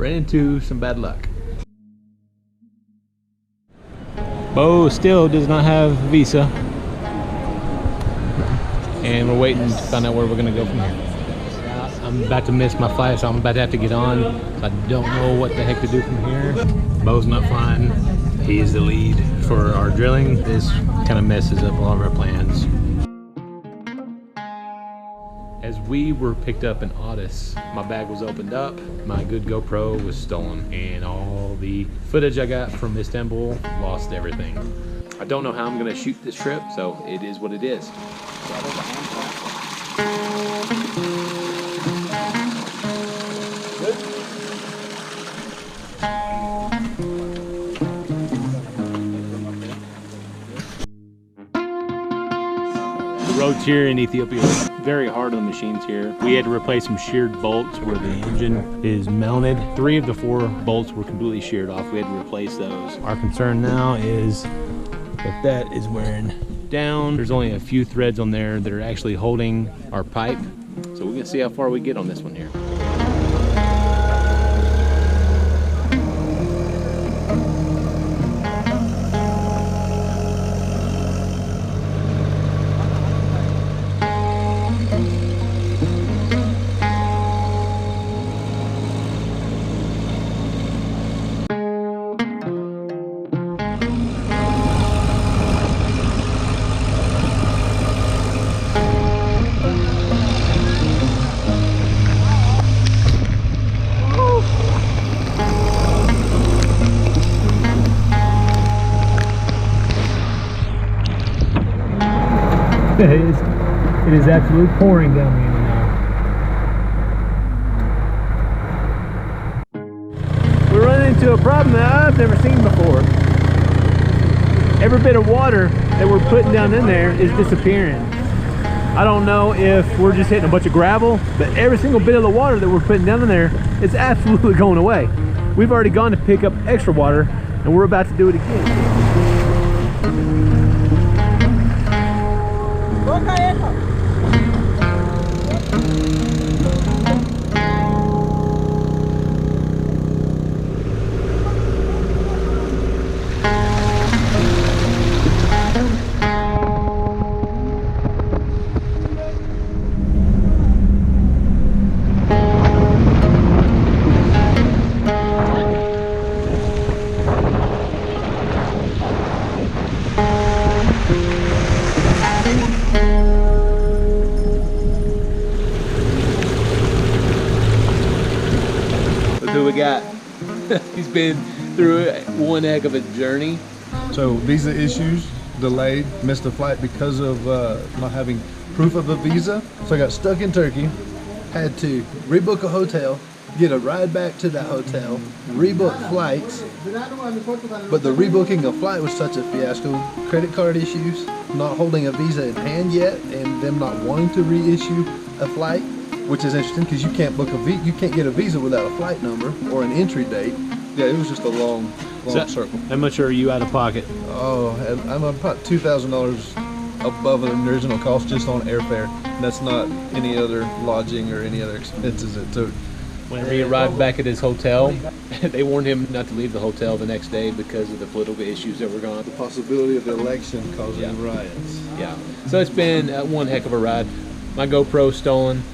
ran into some bad luck. Bo still does not have a visa, and we're waiting to find out where we're gonna go from here. I'm about to miss my flight, so I'm about to have to get on. I don't know what the heck to do from here. Bo's not flying. He's the lead for our drilling. This kind of messes up all of our plans. As we were picked up in Addis, my bag was opened up, my good GoPro was stolen, and all the footage I got from Istanbul, lost everything. I don't know how I'm gonna shoot this trip, so it is what it is. The roads here in Ethiopia are very hard on the machines here. We had to replace some sheared bolts where the engine is mounted. 3 of the 4 bolts were completely sheared off. We had to replace those. Our concern now is that that is wearing down. There's only a few threads on there that are actually holding our pipe. So we can see how far we get on this one here. It is absolutely pouring down me now. We're running into a problem that I've never seen before. Every bit of water that we're putting down in there is disappearing. I don't know if we're just hitting a bunch of gravel, but every single bit of the water that we're putting down in there is absolutely going away. We've already gone to pick up extra water, and we're about to do it again. Who we got? He's been through one heck of a journey. So visa issues, delayed, missed a flight because of not having proof of a visa. So I got stuck in Turkey, had to rebook a hotel, get a ride back to that hotel, rebook flights, but the rebooking of flight was such a fiasco. Credit card issues, not holding a visa in hand yet, and them not wanting to reissue a flight, which is interesting because you can't book you can't get a visa without a flight number or an entry date. Yeah, it was just a long circle. How much are you out of pocket? Oh, I'm about $2,000 above the original cost just on airfare. And that's not any other lodging or any other expenses it took. Whenever he arrived back at his hotel, they warned him not to leave the hotel the next day because of the political issues that were going on. The possibility of the election causing riots. Yeah. So it's been one heck of a ride. My GoPro stolen.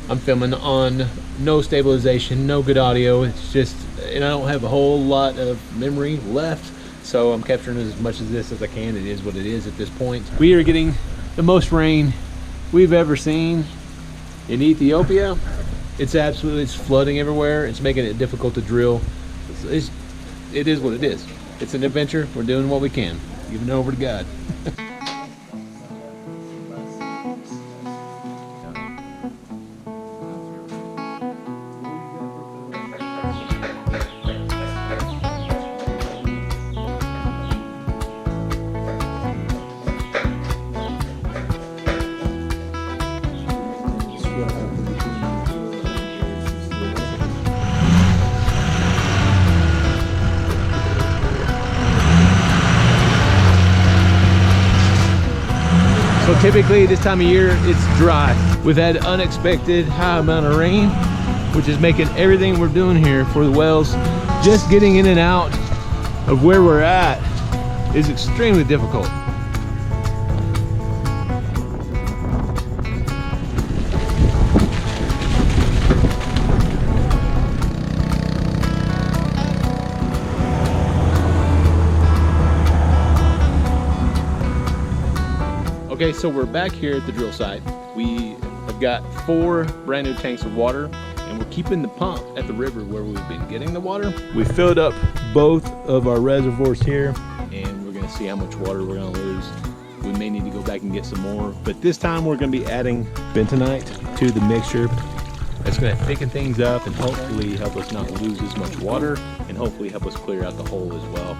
I'm filming on no stabilization, no good audio. It's just, and I don't have a whole lot of memory left, so I'm capturing as much of this as I can. It is what it is at this point. We are getting the most rain we've ever seen in Ethiopia. It's flooding everywhere. It's making it difficult to drill. It is what it is. It's an adventure. We're doing what we can, giving it over to God. So typically this time of year it's dry. We've had unexpected high amount of rain which is making everything we're doing here for the wells, just getting in and out of where we're at, is extremely difficult. Okay, so we're back here at the drill site. We have got 4 brand new tanks of water, and we're keeping the pump at the river where we've been getting the water. We filled up both of our reservoirs here, and we're gonna see how much water we're gonna lose. We may need to go back and get some more, but this time we're gonna be adding bentonite to the mixture. That's gonna thicken things up and hopefully help us not lose as much water, and hopefully help us clear out the hole as well.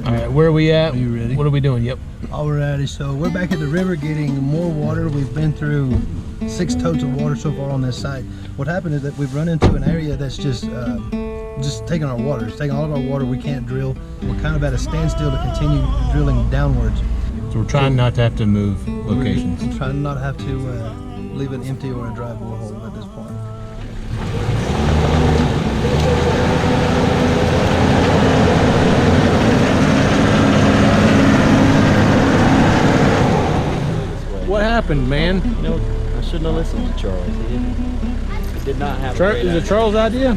All right, where are we at? Are you ready? What are we doing? Yep. Alrighty, so we're back at the river getting more water. We've been through 6 totes of water so far on this site. What happened is that we've run into an area that's just taking our water. It's taking all of our water. We can't drill. We're kind of at a standstill to continue drilling downwards. So we're trying not to have to move locations. We're trying not to have to leave it empty or a dry borehole at this point. What happened, man? You know, I shouldn't have listened to Charles. He did not have a great Is it Charles' idea?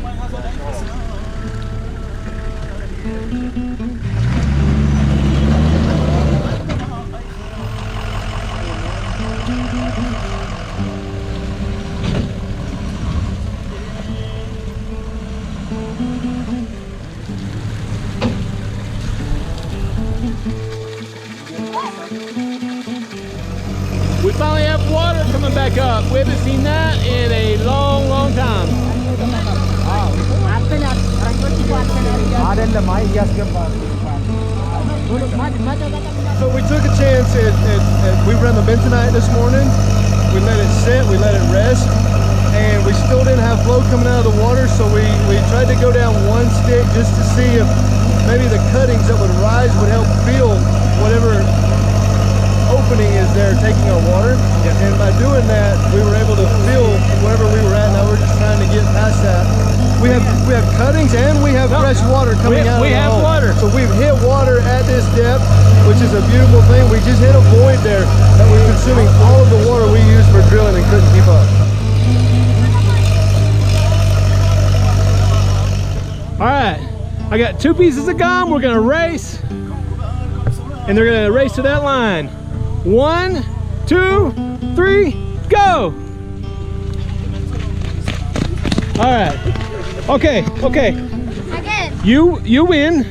We finally have water coming back up. We haven't seen that in a long, long time. So we took a chance we ran the bentonite this morning. We let it sit, we let it rest, and we still didn't have flow coming out of the water, so we tried to go down one stick just to see if maybe the cuttings that would rise would help fill whatever opening is there taking our water. And by doing that, we were able to fill wherever we were at. Now we're just trying to get past that. We have cuttings and we have fresh water coming out of the hole. Water. So we've hit water at this depth, which is a beautiful thing. We just hit a void there that was consuming all of the water we used for drilling and couldn't keep up. All right, I got 2 pieces of gum. We're gonna race, and they're gonna race to that line. 1, 2, 3, go! All right. Okay. You win,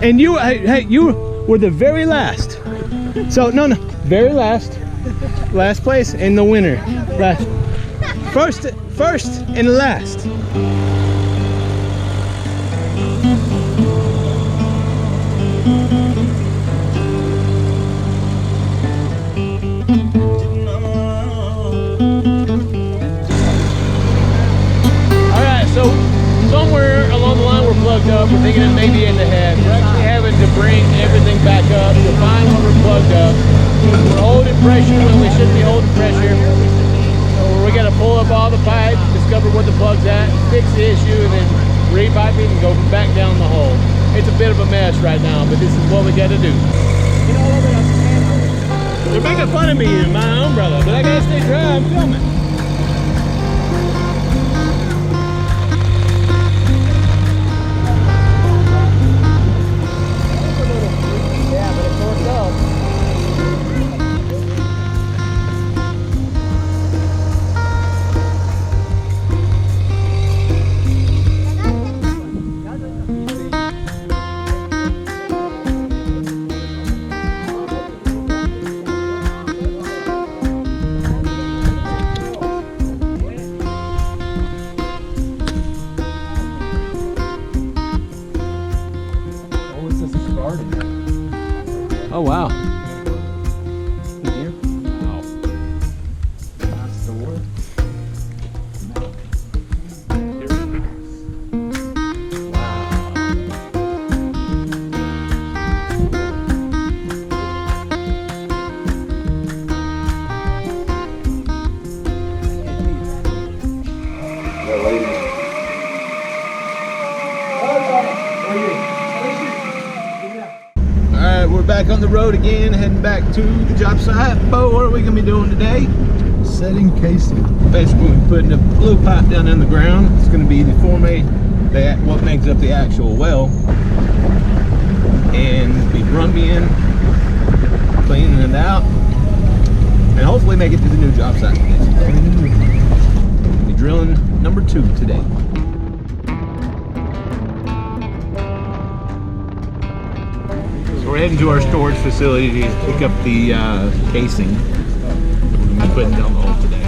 and hey, you were the very last. So no, very last place, and the winner. First and last. So somewhere along the line we're plugged up. We're thinking it may be in the head. We're actually having to bring everything back up to find where we're plugged up. We're holding pressure when we shouldn't be holding pressure. So we got to pull up all the pipe, discover where the plug's at, fix the issue, and then re-pipe it and go back down the hole. It's a bit of a mess right now, but this is what we got to do. They're making fun of me in my umbrella, but I got to stay dry. I'm filming. Oh wow. Wow. That's the word. That lady back on the road again, heading back to the job site. Bo, what are we gonna be doing today? Setting casing. Basically, we're putting a blue pipe down in the ground. It's gonna be the formate, what makes up the actual well. And be rumbling, cleaning it out, and hopefully make it to the new job site today. We'll be drilling number 2 today. So we're heading to our storage facility to pick up the casing that we're going to be putting down the hole today.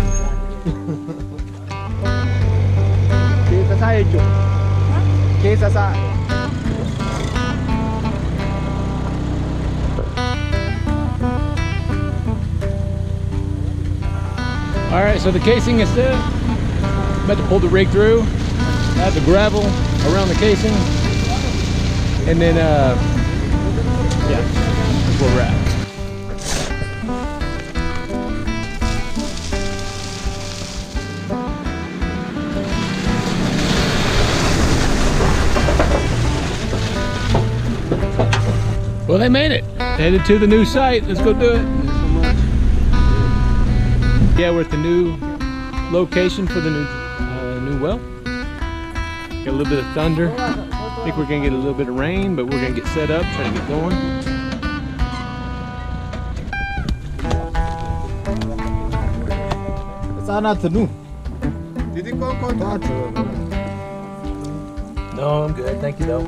All right, so the casing is set. About to pull the rig through, add the gravel around the casing, and then yeah, that's where we're at. Well, they made it. Headed to the new site. Let's go do it. Yeah, we're at the new location for the new well. Got a little bit of thunder. I think we're gonna get a little bit of rain, but we're gonna get set up, try to get going. No, I'm good. Thank you, though.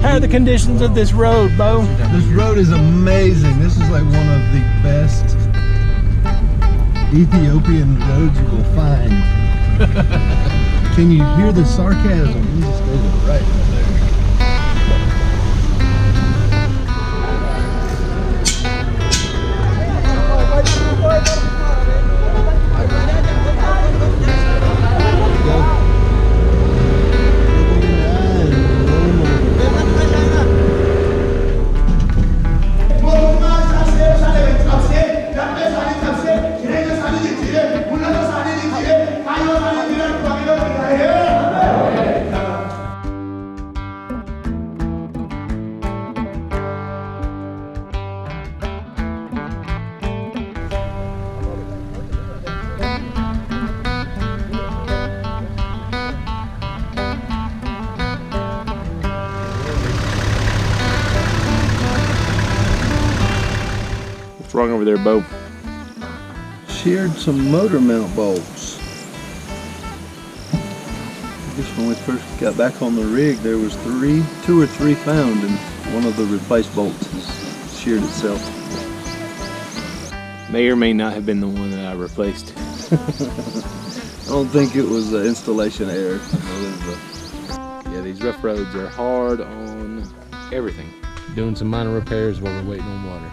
How are the conditions of this road, Bo? This road is amazing. This is like one of the best Ethiopian roads you will find. Can you hear the sarcasm? He just goes right there. What's wrong over there, Bo? Sheared some motor mount bolts. I guess when we first got back on the rig, there was 2 or 3 found, and one of the replaced bolts has sheared itself. May or may not have been the one that I replaced. I don't think it was an installation error. Yeah, these rough roads are hard on everything. Doing some minor repairs while we're waiting on water.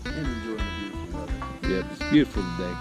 And enjoying the beautiful weather. Yep, it's beautiful today.